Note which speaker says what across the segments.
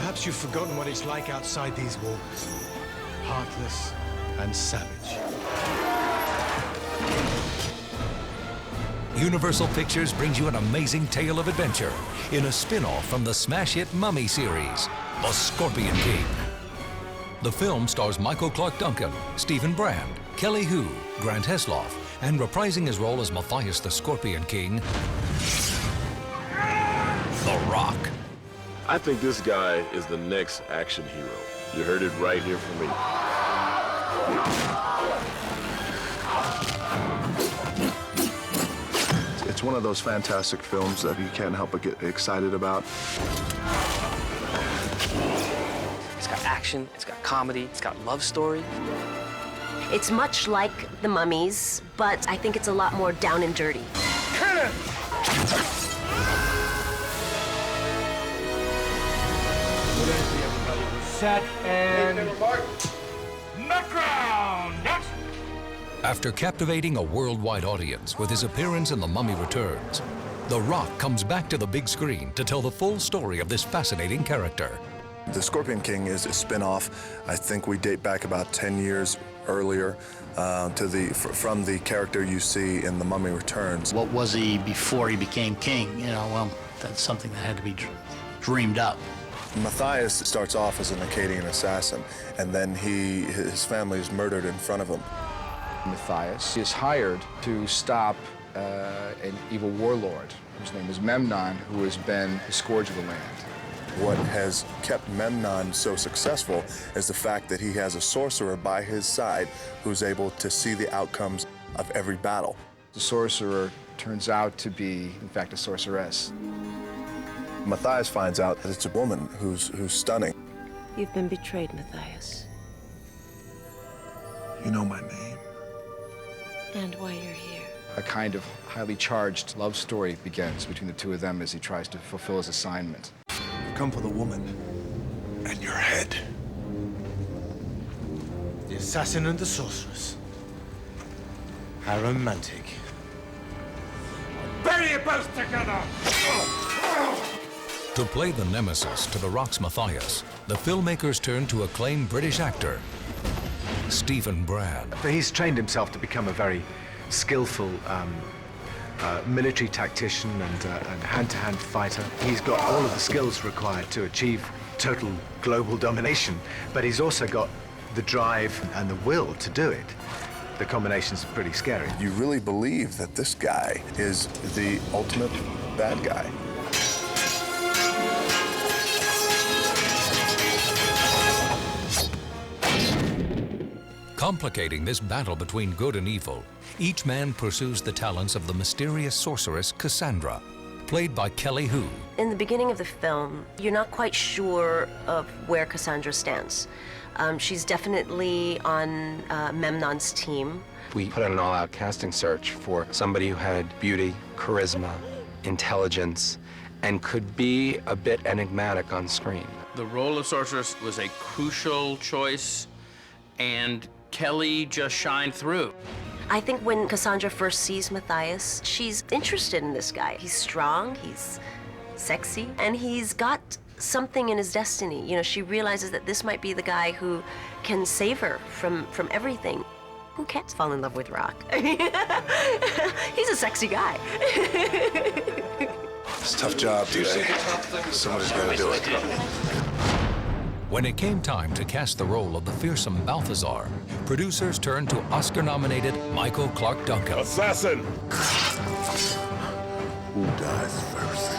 Speaker 1: Perhaps you've forgotten what it's like outside these walls. Heartless and savage.
Speaker 2: Universal Pictures brings you an amazing tale of adventure in a spin-off from the smash hit Mummy series, The Scorpion King. The film stars Michael Clarke Duncan, Stephen Brand, Kelly Hu, Grant Heslov, and reprising his role as Mathayus the Scorpion King, The Rock.
Speaker 3: I think this guy is the next action hero. You heard it right here from me.
Speaker 4: It's one of those fantastic films that you can't help but get excited about.
Speaker 5: It's got action, it's got comedy, it's got love story.
Speaker 6: It's much like The Mummies, but I think it's a lot more down and dirty.
Speaker 7: Set and background. Next.
Speaker 2: After captivating a worldwide audience with his appearance in The Mummy Returns, The Rock comes back to the big screen to tell the full story of this fascinating character.
Speaker 4: The Scorpion King is a spin-off. I think we date back about 10 years earlier from the character you see in The Mummy Returns.
Speaker 8: What was he before he became king? You know, well, that's something that had to be dreamed up.
Speaker 4: Mathayus starts off as an Akkadian assassin, and then his family is murdered in front of him.
Speaker 9: Mathayus is hired to stop an evil warlord whose name is Memnon, who has been the scourge of the land.
Speaker 4: What has kept Memnon so successful is the fact that he has a sorcerer by his side who's able to see the outcomes of every battle.
Speaker 9: The sorcerer turns out to be, in fact, a sorceress.
Speaker 4: Mathayus finds out that it's a woman who's stunning.
Speaker 6: You've been betrayed, Mathayus.
Speaker 4: You know my name.
Speaker 6: And why you're here.
Speaker 9: A kind of highly charged love story begins between the two of them as he tries to fulfill his assignment.
Speaker 4: You've come for the woman and your head.
Speaker 1: The assassin and the sorceress. How romantic.
Speaker 7: Bury you both together.
Speaker 2: To play the nemesis to The Rock's Mathayus, the filmmakers turned to acclaimed British actor, Stephen Brand.
Speaker 10: He's trained himself to become a very skillful military tactician and hand-to-hand fighter. He's got all of the skills required to achieve total global domination, but he's also got the drive and the will to do it. The combination's pretty scary.
Speaker 4: You really believe that this guy is the ultimate bad guy.
Speaker 2: Complicating this battle between good and evil, each man pursues the talents of the mysterious sorceress Cassandra, played by Kelly Hu.
Speaker 6: In the beginning of the film, you're not quite sure of where Cassandra stands. She's definitely on Memnon's team.
Speaker 5: We put out an all-out casting search for somebody who had beauty, charisma, intelligence, and could be a bit enigmatic on screen.
Speaker 11: The role of Sorceress was a crucial choice, and Kelly just shined through.
Speaker 6: I think when Cassandra first sees Mathayus, she's interested in this guy. He's strong, he's sexy, and he's got something in his destiny. You know, she realizes that this might be the guy who can save her from everything. Who can't fall in love with Rock? He's a sexy guy.
Speaker 4: It's a tough job today. Somebody's got to do it.
Speaker 2: When it came time to cast the role of the fearsome Balthazar, producers turned to Oscar-nominated Michael Clarke Duncan.
Speaker 3: Assassin!
Speaker 4: Who dies first?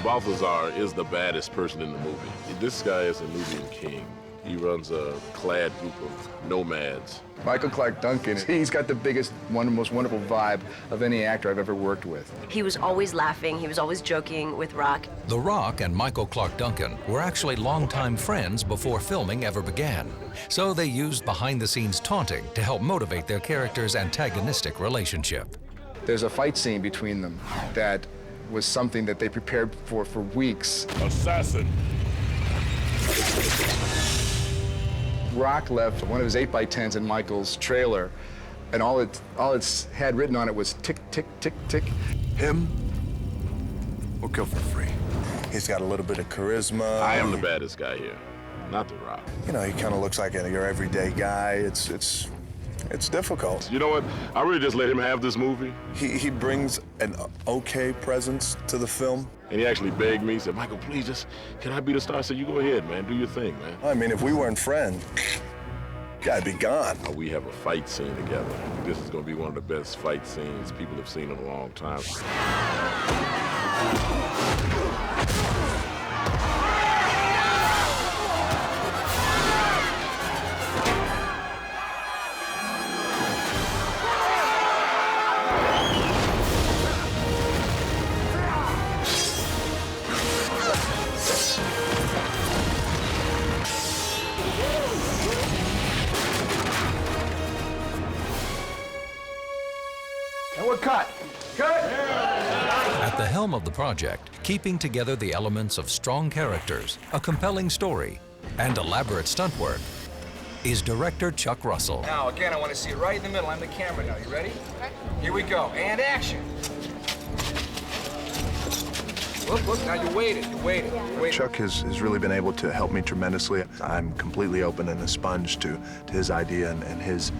Speaker 3: Balthazar is the baddest person in the movie. This guy is a Nubian king. He runs a clad group of nomads.
Speaker 9: Michael Clarke Duncan, he's got the biggest, most wonderful vibe of any actor I've ever worked with.
Speaker 6: He was always laughing, he was always joking with Rock.
Speaker 2: The Rock and Michael Clarke Duncan were actually longtime friends before filming ever began, so they used behind-the-scenes taunting to help motivate their characters' antagonistic relationship.
Speaker 9: There's a fight scene between them that was something that they prepared for weeks.
Speaker 3: Assassin!
Speaker 9: Rock left one of his 8x10s in Michael's trailer, and all it's had written on it was tick, tick, tick, tick.
Speaker 4: Him, we'll kill for free. He's got a little bit of charisma.
Speaker 3: I am the baddest guy here, not The Rock.
Speaker 4: You know, he kind of looks like your everyday guy. It's difficult.
Speaker 3: You know what? I really just let him have this movie.
Speaker 4: He brings an okay presence to the film.
Speaker 3: And he actually begged me, he said, Michael, please, just, can I be the star? I said, you go ahead, man, do your thing, man.
Speaker 4: I mean, if we weren't friends, I'd be gone.
Speaker 3: We have a fight scene together. This is gonna be one of the best fight scenes people have seen in a long time.
Speaker 9: And we're cut. Cut!
Speaker 2: At the helm of the project, keeping together the elements of strong characters, a compelling story, and elaborate stunt work, is director Chuck Russell.
Speaker 9: Now, again, I want to see it right in the middle. I'm the camera now. You ready? Okay. Here we go. And action. Look, now you waited.
Speaker 4: Chuck has really been able to help me tremendously. I'm completely open and a sponge to his idea and his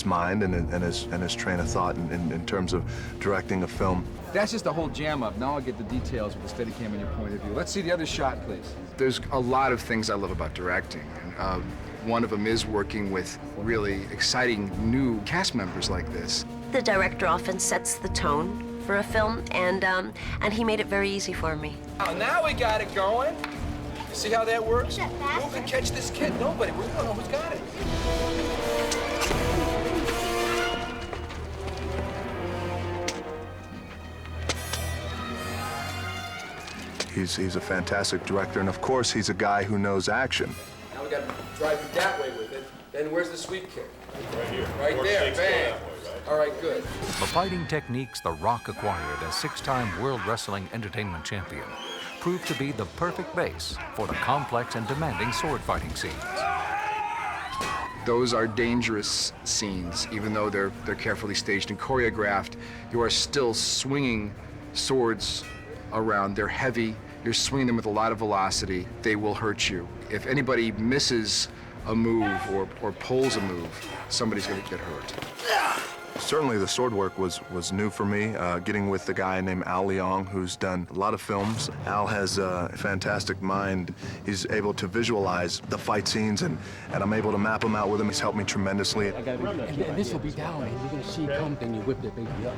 Speaker 4: mind and his train of thought in terms of directing a film.
Speaker 9: That's just a whole jam up. Now I'll get the details with the Steadicam in your point of view. Let's see the other shot, please. There's a lot of things I love about directing. One of them is working with really exciting new cast members like this.
Speaker 6: The director often sets the tone for a film, and he made it very easy for me.
Speaker 9: Oh, now we got it going. See how that works? Who can catch this kid? Nobody. We don't know who's got it.
Speaker 4: He's a fantastic director, and of course, he's a guy who knows action.
Speaker 9: Now we got to drive you that way with it. Then where's the sweep kick?
Speaker 3: Right here.
Speaker 9: Right there, bang. All right, good.
Speaker 2: The fighting techniques The Rock acquired as six-time World Wrestling Entertainment Champion proved to be the perfect base for the complex and demanding sword fighting scenes.
Speaker 9: Those are dangerous scenes, even though they're carefully staged and choreographed. You are still swinging swords around. They're heavy. You're swinging them with a lot of velocity. They will hurt you. If anybody misses a move or pulls a move, somebody's going to get hurt.
Speaker 4: Certainly the sword work was new for me, getting with a guy named Al Leong, who's done a lot of films. Al has a fantastic mind. He's able to visualize the fight scenes, and I'm able to map them out with him. He's helped me tremendously.
Speaker 12: And this will be down, and you're going to see come, then you whip the baby up.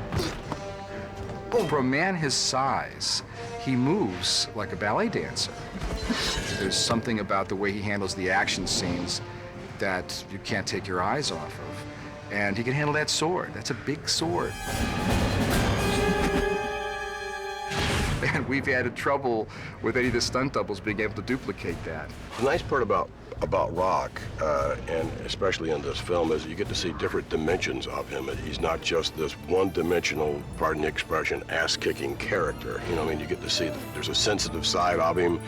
Speaker 9: For a man his size, he moves like a ballet dancer. There's something about the way he handles the action scenes that you can't take your eyes off of. And he can handle that sword. That's a big sword. And we've had trouble with any of the stunt doubles being able to duplicate that.
Speaker 13: The nice part about Rock, and especially in this film, is you get to see different dimensions of him. He's not just this one-dimensional, pardon the expression, ass-kicking character. You know, I mean, you get to see there's a sensitive side of him.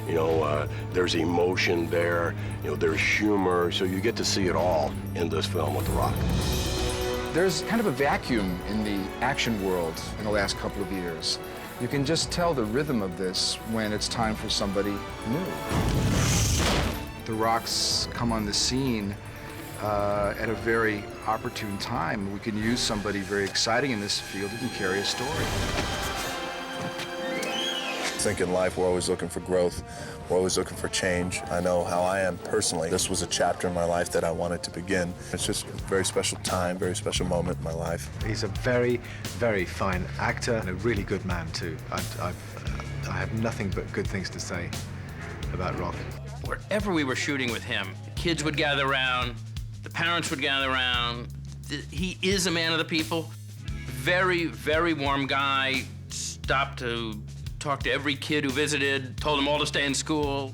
Speaker 13: You know, there's emotion there. You know, there's humor. So you get to see it all in this film with The Rock.
Speaker 9: There's kind of a vacuum in the action world in the last couple of years. You can just tell the rhythm of this when it's time for somebody new. The Rock's come on the scene at a very opportune time. We can use somebody very exciting in this field who can carry a story.
Speaker 4: I think in life we're always looking for growth. We're always looking for change. I know how I am personally. This was a chapter in my life that I wanted to begin. It's just a very special time, very special moment in my life.
Speaker 10: He's a very, very fine actor and a really good man too. I have nothing but good things to say about Rock.
Speaker 11: Wherever we were shooting with him, kids would gather around, the parents would gather around. He is a man of the people. Very, very warm guy. Stopped to talk to every kid who visited, told them all to stay in school.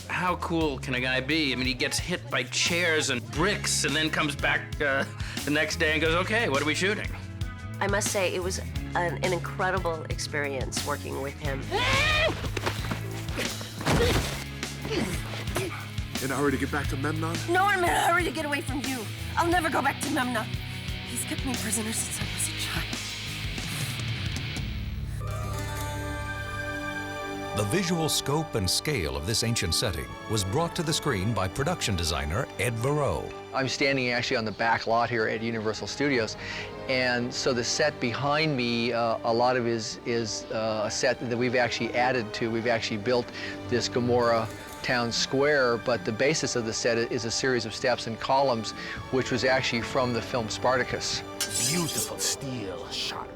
Speaker 11: How cool can a guy be? I mean, he gets hit by chairs and bricks and then comes back the next day and goes, okay, what are we shooting?
Speaker 6: I must say, it was an incredible experience working with him.
Speaker 14: In a hurry to get back to Memnon?
Speaker 15: No, I'm in a hurry to get away from you. I'll never go back to Memnon. He's kept me prisoner since I was a child.
Speaker 2: The visual scope and scale of this ancient setting was brought to the screen by production designer Ed Verreau.
Speaker 16: I'm standing actually on the back lot here at Universal Studios, and so the set behind me, a lot of is a set that we've actually added to. We've actually built this Gomorrah town square, but the basis of the set is a series of steps and columns, which was actually from the film Spartacus.
Speaker 12: Beautiful steel sharp.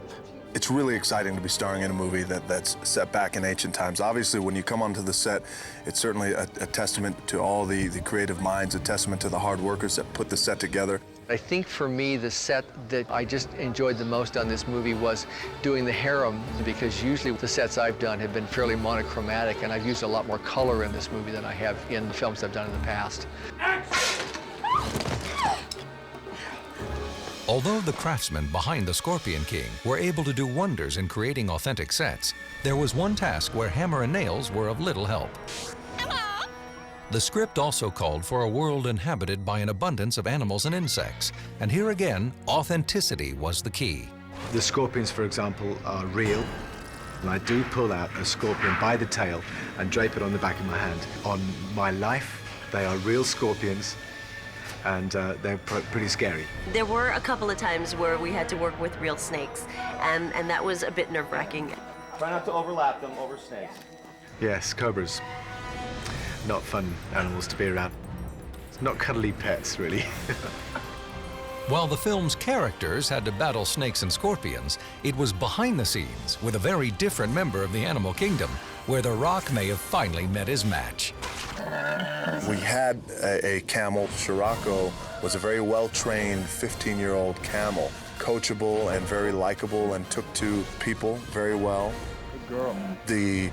Speaker 4: It's really exciting to be starring in a movie that's set back in ancient times. Obviously, when you come onto the set, it's certainly a testament to all the creative minds, a testament to the hard workers that put the set together.
Speaker 16: I think for me, the set that I just enjoyed the most on this movie was doing the harem, because usually the sets I've done have been fairly monochromatic, and I've used a lot more color in this movie than I have in the films I've done in the past.
Speaker 2: Although the craftsmen behind the Scorpion King were able to do wonders in creating authentic sets, there was one task where hammer and nails were of little help. The script also called for a world inhabited by an abundance of animals and insects, and here again, authenticity was the key.
Speaker 10: The scorpions, for example, are real, and I do pull out a scorpion by the tail and drape it on the back of my hand. On my life, they are real scorpions, and they're pretty scary.
Speaker 6: There were a couple of times where we had to work with real snakes, and that was a bit nerve-wracking.
Speaker 17: Try not to overlap them over snakes.
Speaker 10: Yes, cobras. Not fun animals to be around. It's not cuddly pets, really.
Speaker 2: While the film's characters had to battle snakes and scorpions, it was behind the scenes with a very different member of the animal kingdom where The Rock may have finally met his match.
Speaker 4: We had a camel. Scirocco was a very well-trained 15-year-old camel, coachable and very likable, and took to people very well.
Speaker 17: Good girl.
Speaker 4: The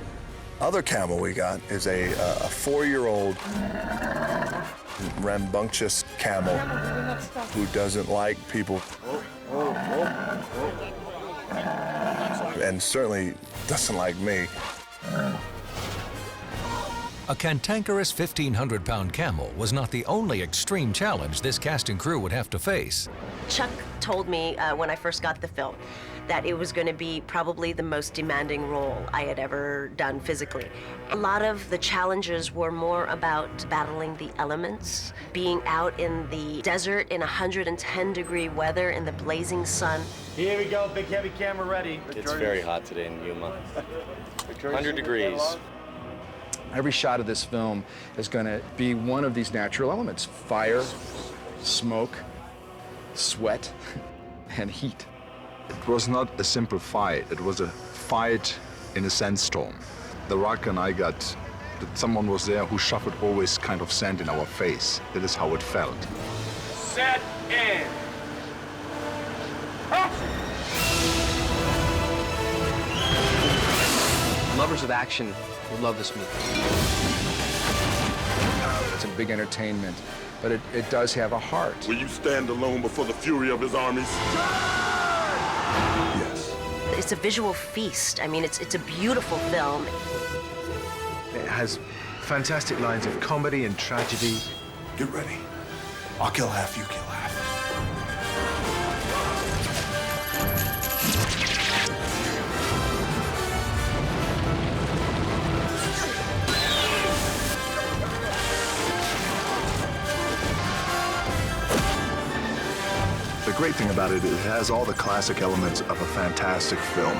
Speaker 4: other camel we got is a 4-year-old rambunctious camel who doesn't like people and certainly doesn't like me.
Speaker 2: A cantankerous 1,500-pound camel was not the only extreme challenge this cast and crew would have to face.
Speaker 6: Chuck told me when I first got the film that it was going to be probably the most demanding role I had ever done physically. A lot of the challenges were more about battling the elements, being out in the desert in 110-degree weather in the blazing sun.
Speaker 17: Here we go, big heavy camera ready.
Speaker 18: It's very hot today in Yuma. 100 degrees.
Speaker 9: Every shot of this film is going to be one of these natural elements: fire, smoke, sweat, and heat.
Speaker 19: It was not a simple fight. It was a fight in a sandstorm. The Rock and I got that someone was there who shoveled always kind of sand in our face. That is how it felt.
Speaker 7: Set in.
Speaker 16: Lovers of action will love this movie.
Speaker 9: It's a big entertainment, but it does have a heart.
Speaker 13: Will you stand alone before the fury of his armies?
Speaker 4: Yes.
Speaker 6: It's a visual feast. I mean, it's a beautiful film.
Speaker 10: It has fantastic lines of comedy and tragedy.
Speaker 4: Get ready. I'll kill half, you kill half. The great thing about it, it has all the classic elements of a fantastic film.